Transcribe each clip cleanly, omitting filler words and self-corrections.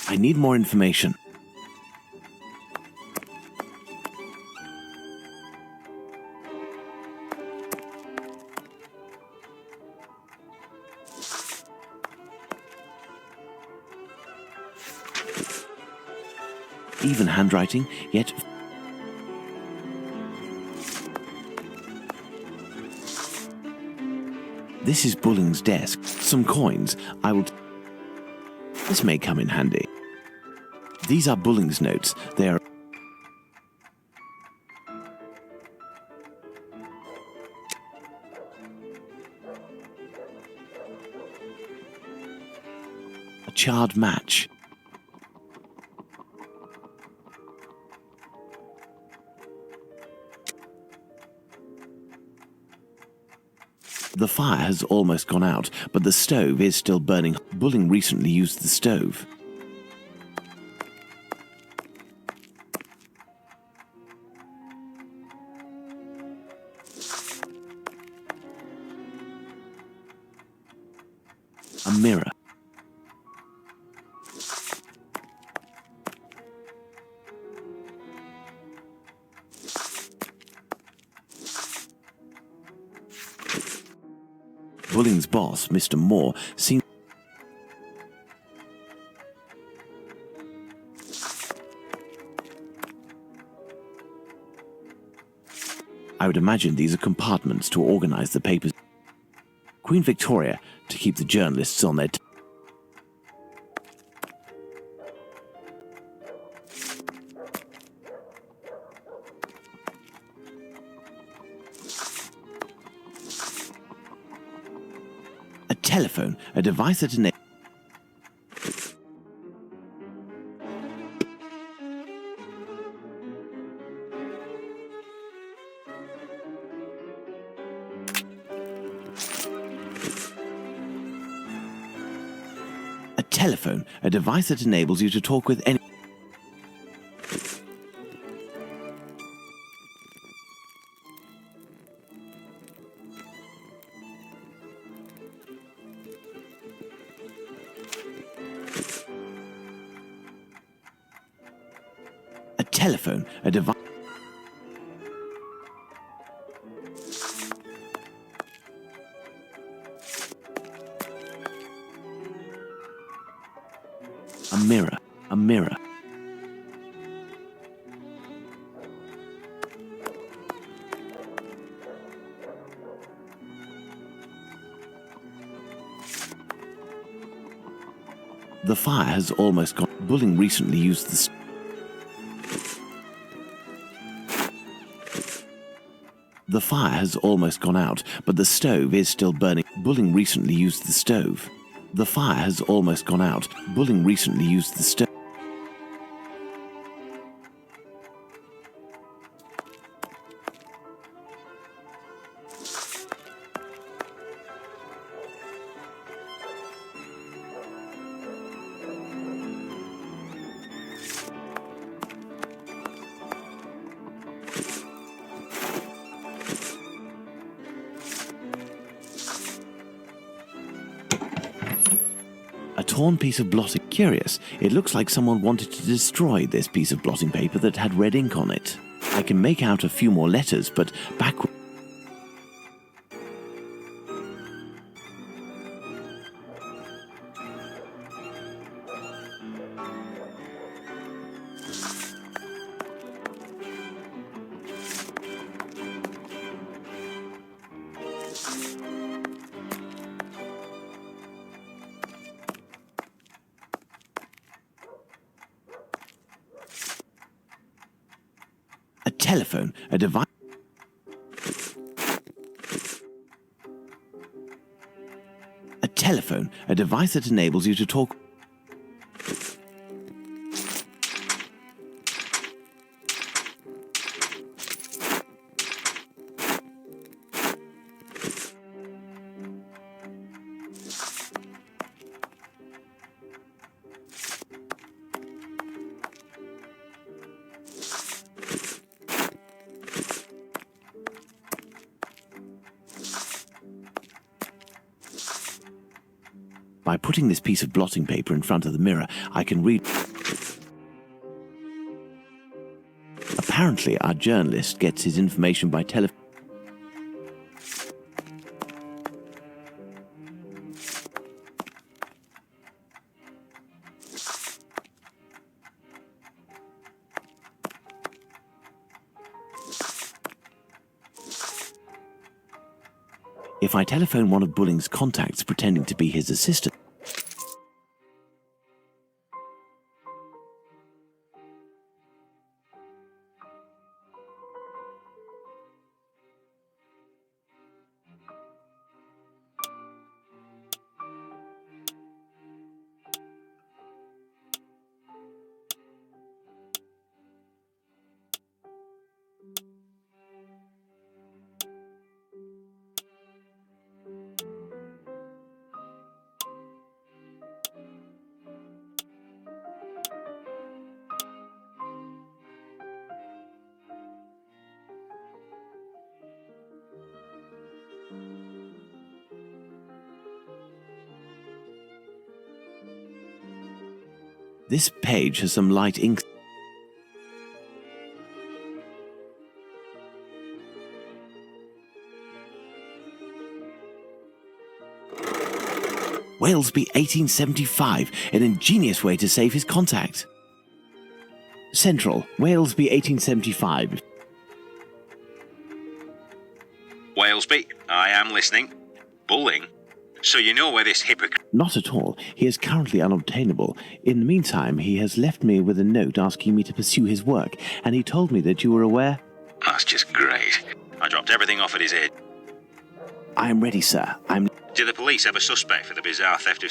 I need more information. Even handwriting, yet... This is Bulling's desk. Some coins. I will... This may come in handy. These are Bulling's notes. They are... a charred match. The fire has almost gone out, but the stove is still burning. Bulling recently used the stove. A mirror. Bulling's boss, Mr. Moore, seemed... I would imagine these are compartments to organize the papers. Queen Victoria, to keep the journalists on their... A telephone, a device that enables... A telephone, a device that enables you to talk with any... A telephone, a device... A mirror, a mirror. The fire has almost gone. Bulling recently used the... The fire has almost gone out, but the stove is still burning. Bulling recently used the stove. The fire has almost gone out. Bulling recently used the stove. A torn piece of blotting. Curious, it looks like someone wanted to destroy this piece of blotting paper that had red ink on it. I can make out a few more letters, but backward. A telephone, a device. A telephone, a device that enables you to talk. By putting this piece of blotting paper in front of the mirror, I can read. Apparently, our journalist gets his information by telephone. If I telephone one of Bulling's contacts pretending to be his assistant, this page has some light ink. Walesby 1875, an ingenious way to save his contact. Central, Walesby 1875. Walesby, I am listening. Bulling? So you know where this hypocrite... Not at all. He is currently unobtainable. In the meantime, he has left me with a note asking me to pursue his work, and he told me that you were aware. That's just great. I dropped everything off at his head. I am ready, sir. Do the police have a suspect for the bizarre theft of...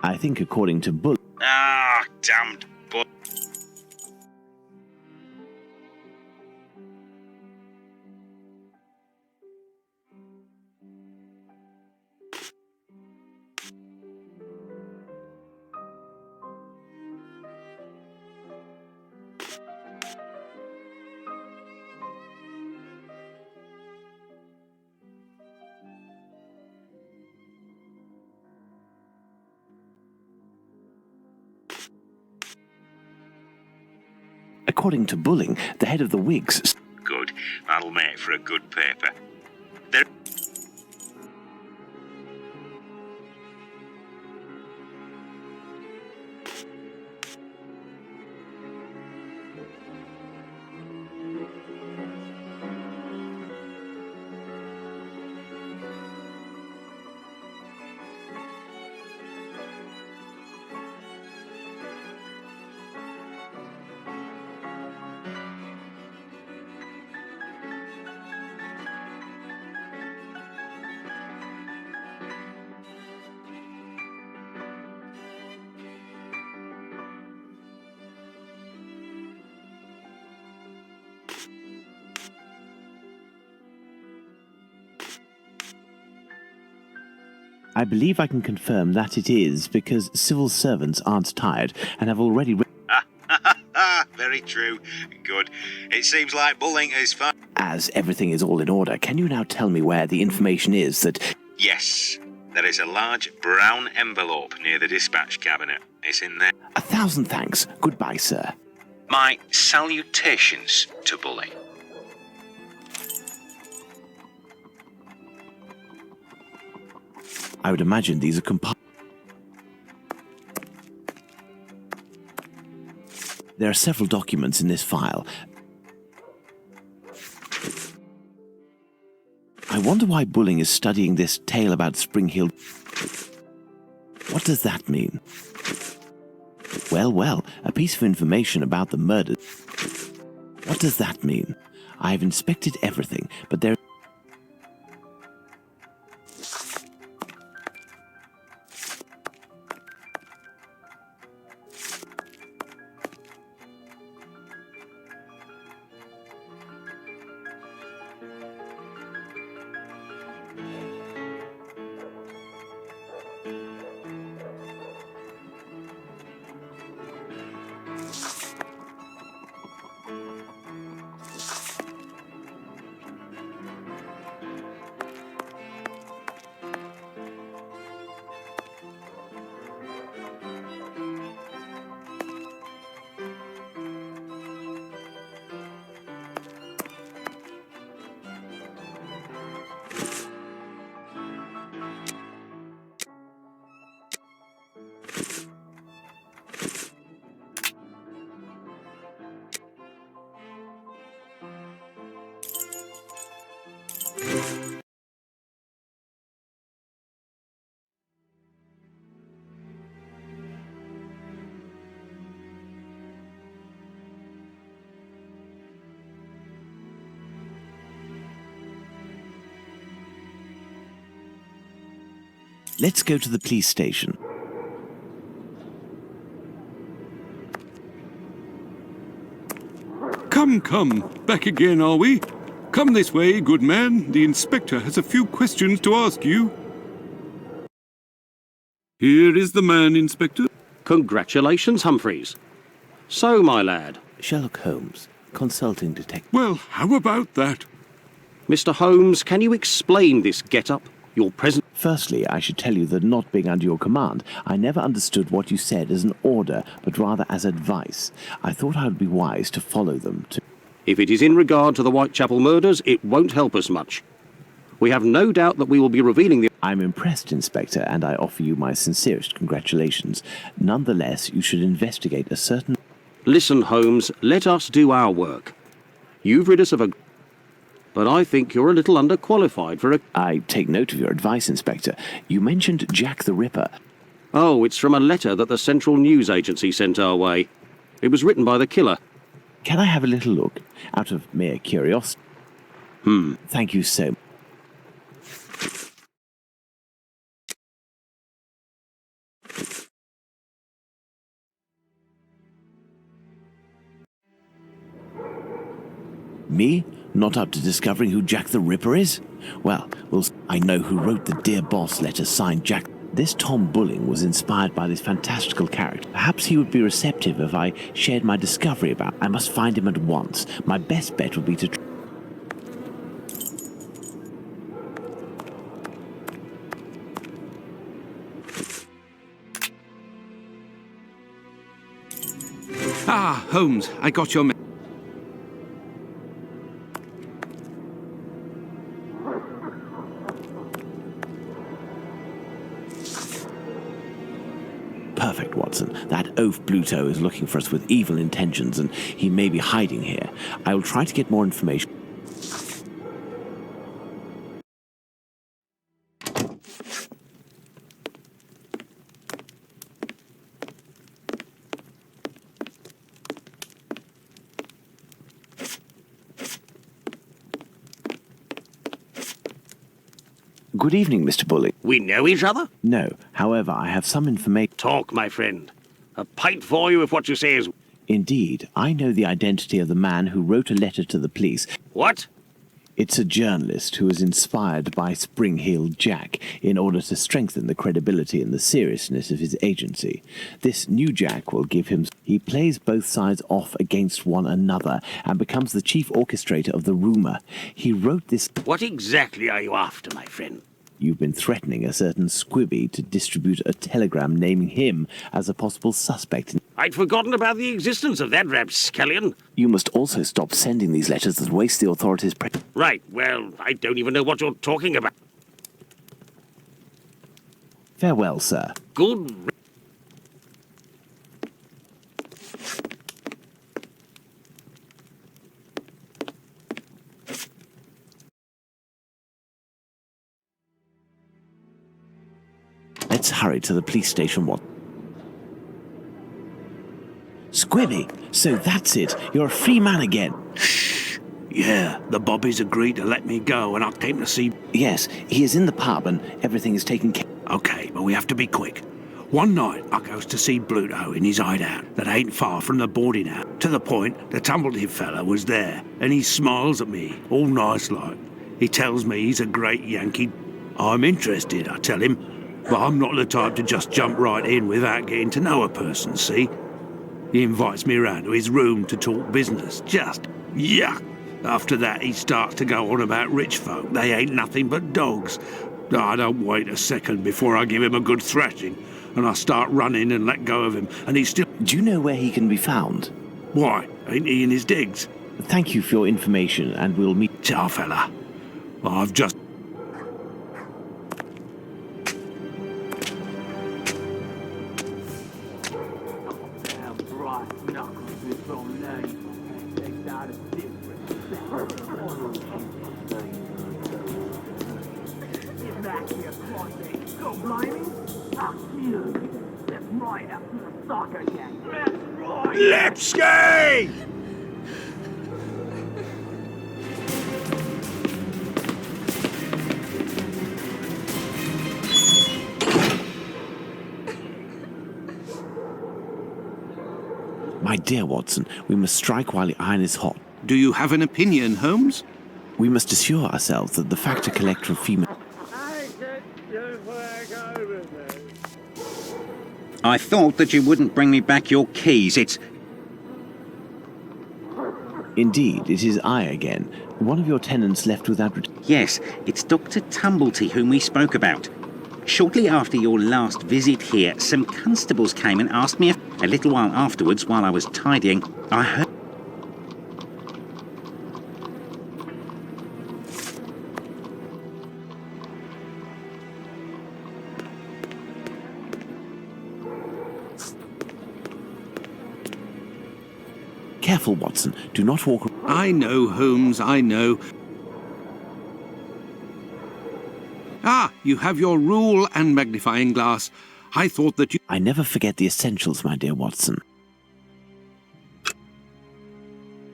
I think according to Bull... Ah, damned bull... According to Bulling, the head of the Whigs... Good. That'll make for a good paper. There... I believe I can confirm that it is because civil servants aren't tired and have already... Very very true. Good. It seems like Bulling is fine. As everything is all in order, can you now tell me where the information is that... Yes. There is a large brown envelope near the dispatch cabinet. It's in there. 1,000 thanks. Goodbye, sir. My salutations to Bulling. I would imagine these are There are several documents in this file. I wonder why Bulling is studying this tale about Spring Hill. What does that mean? Well, a piece of information about the murder. What does that mean? I have inspected everything, but there... Let's go to the police station. Come, back again, are we? Come this way, good man. The inspector has a few questions to ask you. Here is the man, Inspector. Congratulations, Humphreys. So, my lad. Sherlock Holmes, consulting detective. Well, how about that? Mr. Holmes, can you explain this get-up? Your present... Firstly, I should tell you that not being under your command, I never understood what you said as an order, but rather as advice. I thought I would be wise to follow them. If it is in regard to the Whitechapel murders, it won't help us much. We have no doubt that we will be revealing the... I'm impressed, Inspector, and I offer you my sincerest congratulations. Nonetheless, you should investigate a certain... Listen, Holmes, let us do our work. You've rid us of a... But I think you're a little underqualified for a... I take note of your advice, Inspector. You mentioned Jack the Ripper. Oh, it's from a letter that the Central News Agency sent our way. It was written by the killer. Can I have a little look? Out of mere curiosity. Thank you so much. Me? Not up to discovering who Jack the Ripper is? Well, I know who wrote the Dear Boss letter signed Jack. This Tom Bulling was inspired by this fantastical character. Perhaps he would be receptive if I shared my discovery about him. I must find him at once. My best bet would be to... Ah, Holmes, I got your... Perfect, Watson. That oaf Bluto is looking for us with evil intentions, and he may be hiding here. I will try to get more information. Good evening, Mr. Bulling. We know each other? No, however, I have some information. Talk, my friend. A pint for you if what you say is... Indeed, I know the identity of the man who wrote a letter to the police. What? It's a journalist who was inspired by Spring-Heeled Jack in order to strengthen the credibility and the seriousness of his agency. This new Jack will give him... He plays both sides off against one another and becomes the chief orchestrator of the rumour. He wrote this... What exactly are you after, my friend? You've been threatening a certain Squibby to distribute a telegram naming him as a possible suspect. I'd forgotten about the existence of that rapscallion. You must also stop sending these letters that waste the authorities' Right, well, I don't even know what you're talking about. Farewell, sir. Good... Let's hurry to the police station, what? Squibby, so that's it. You're a free man again. Yeah, the bobbies agreed to let me go and I came to see... Yes, he is in the pub and everything is taken care... Okay, but we have to be quick. One night, I goes to see Bluto in his hideout that ain't far from the boarding house. To the point, the tumblety fella was there, and he smiles at me, all nice like. He tells me he's a great Yankee. I'm interested, I tell him, but I'm not the type to just jump right in without getting to know a person, see? He invites me around to his room to talk business. Just yuck. After that, he starts to go on about rich folk. They ain't nothing but dogs. I don't wait a second before I give him a good thrashing, and I start running and let go of him, and he's still... Do you know where he can be found? Why? Ain't he in his digs? Thank you for your information, and we'll meet... Ciao, fella. I've just... Lipski! My dear Watson, we must strike while the iron is hot. Do you have an opinion, Holmes? We must assure ourselves that the factor collector of female... I thought that you wouldn't bring me back your keys. It's... Indeed, it is I again. One of your tenants left without... Yes, it's Dr. Tumblety whom we spoke about. Shortly after your last visit here, some constables came and asked me if... A little while afterwards, while I was tidying, I heard... Careful, Watson. Do not walk... I know, Holmes, I know. Ah, you have your rule and magnifying glass. I thought that you... I never forget the essentials, my dear Watson.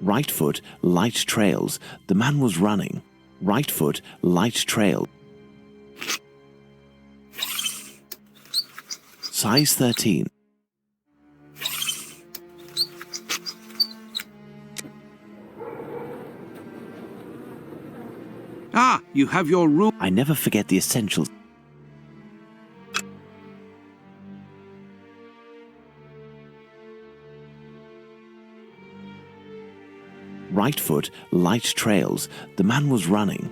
Right foot, light trails. The man was running. Right foot, light trail. Size 13. Ah, you have your rule... I never forget the essentials. Right foot, light trails. The man was running.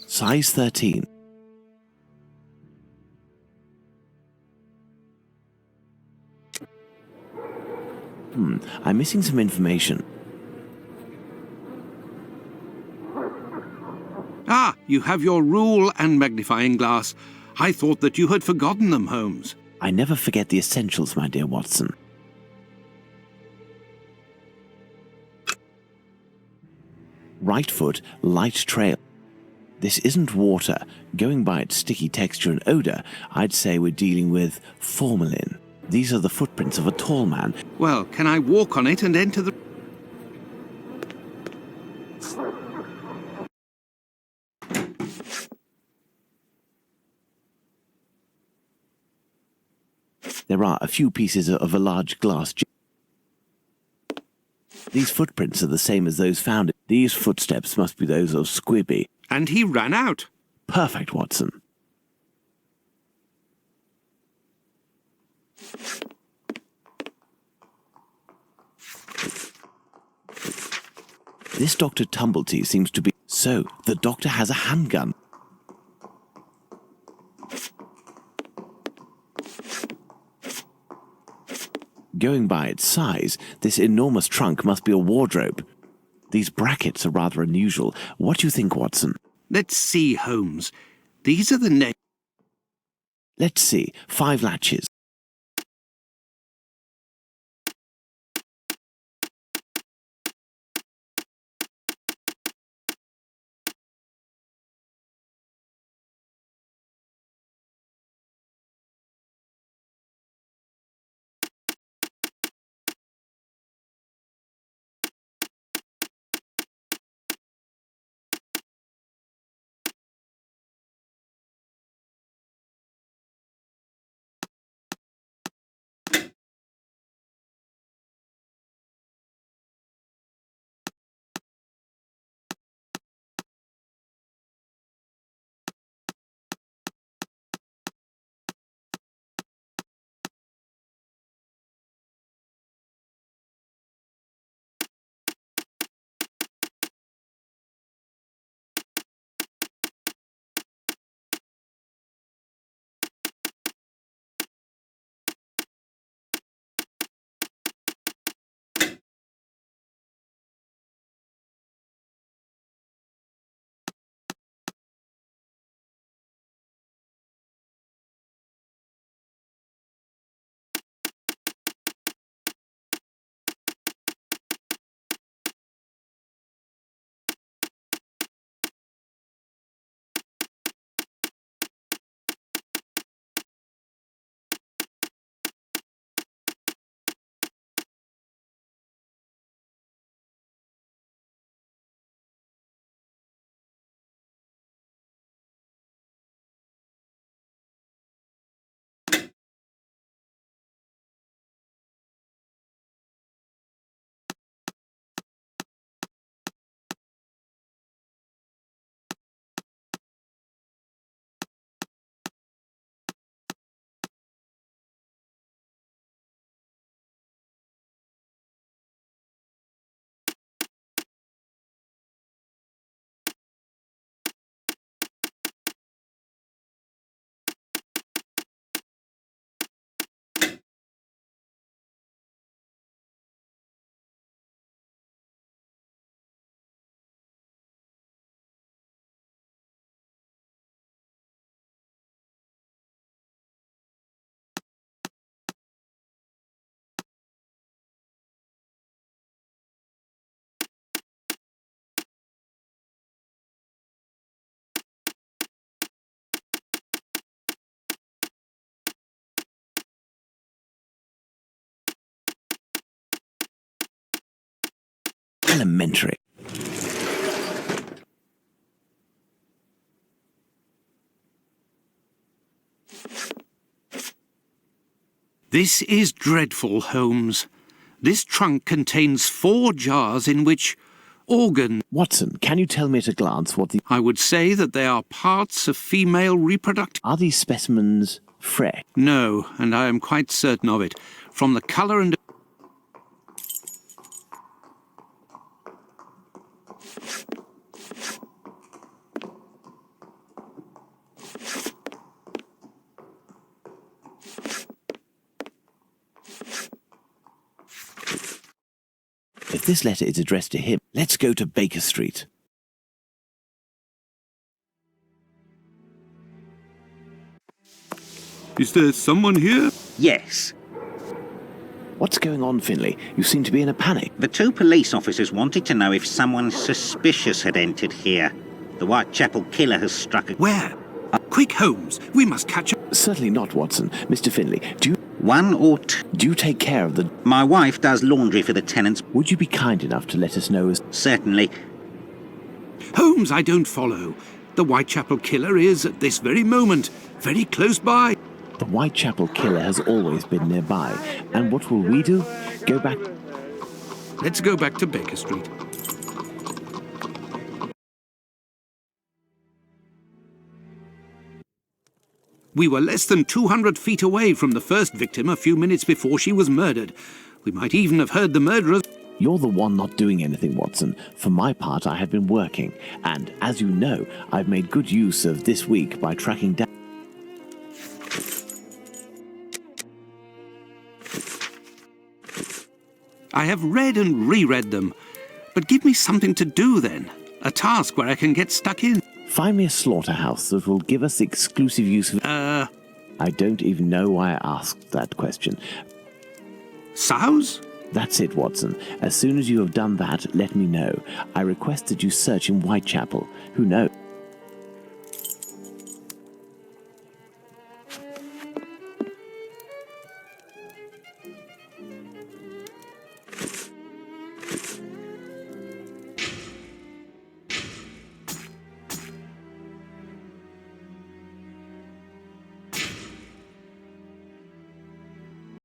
Size 13. I'm missing some information. Ah, you have your rule and magnifying glass. I thought that you had forgotten them, Holmes. I never forget the essentials, my dear Watson. Right foot, light trail. This isn't water. Going by its sticky texture and odour, I'd say we're dealing with formalin. These are the footprints of a tall man. Well, can I walk on it and enter the... There are a few pieces of a large glass jar. These footprints are the same as those found. These footsteps must be those of Squibby. And he ran out. Perfect, Watson. This Dr. Tumblety seems to be... So, the doctor has a handgun. Going by its size, this enormous trunk must be a wardrobe. These brackets are rather unusual. What do you think, Watson? Let's see, Holmes. These are the names. Let's see. 5 latches. Elementary. This is dreadful, Holmes. This trunk contains 4 jars in which organ... Watson, can you tell me at a glance what the... I would say that they are parts of female reproductive... Are these specimens fresh? No, and I am quite certain of it. From the colour and... If this letter is addressed to him, let's go to Baker Street. Is there someone here? Yes. What's going on, Finlay? You seem to be in a panic. The 2 police officers wanted to know if someone suspicious had entered here. The Whitechapel killer has struck a... Where? Quick, Holmes. We must catch up. Certainly not, Watson. Mr. Finlay, do 1 or 2. you take care of the... My wife does laundry for the tenants. Would you be kind enough to let us know as... Certainly. Holmes, I don't follow. The Whitechapel killer is, at this very moment, very close by. The Whitechapel killer has always been nearby. And what will we do? Go back... Let's go back to Baker Street. We were less than 200 feet away from the first victim a few minutes before she was murdered. We might even have heard the murderers. You're the one not doing anything, Watson. For my part, I have been working, and as you know, I've made good use of this week by tracking down. I have read and reread them. But give me something to do then. A task where I can get stuck in. Find me a slaughterhouse that will give us exclusive use of... I don't even know why I asked that question. Sows? That's it, Watson. As soon as you have done that, let me know. I request that you search in Whitechapel. Who knows?